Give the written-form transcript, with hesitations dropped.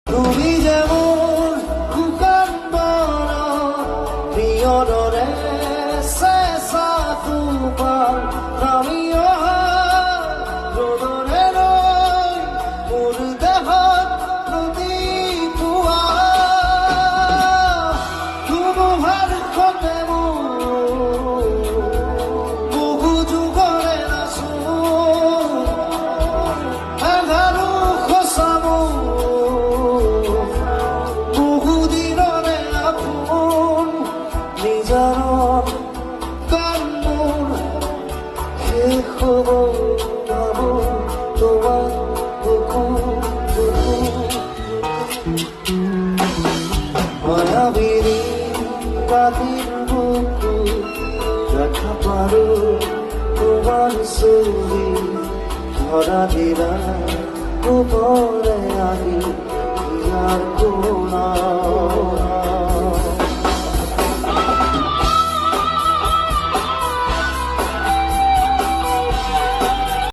তুমি যেমন কুকান বড় প্রিয়রে শেষা তোমার আমিও রোদরে রই মোর দেহ নদী পুয়া তোমার খতে বহু যুগরে নাচো আধারু খসামো বহুদিনরে আপন নিজার কান্মোর শেষ হব পাব তোমার মায়াবিনী রাতির বুকু দেখা পারো তোমার ছবি ধরা দিলা উপরে আনি আর কোনা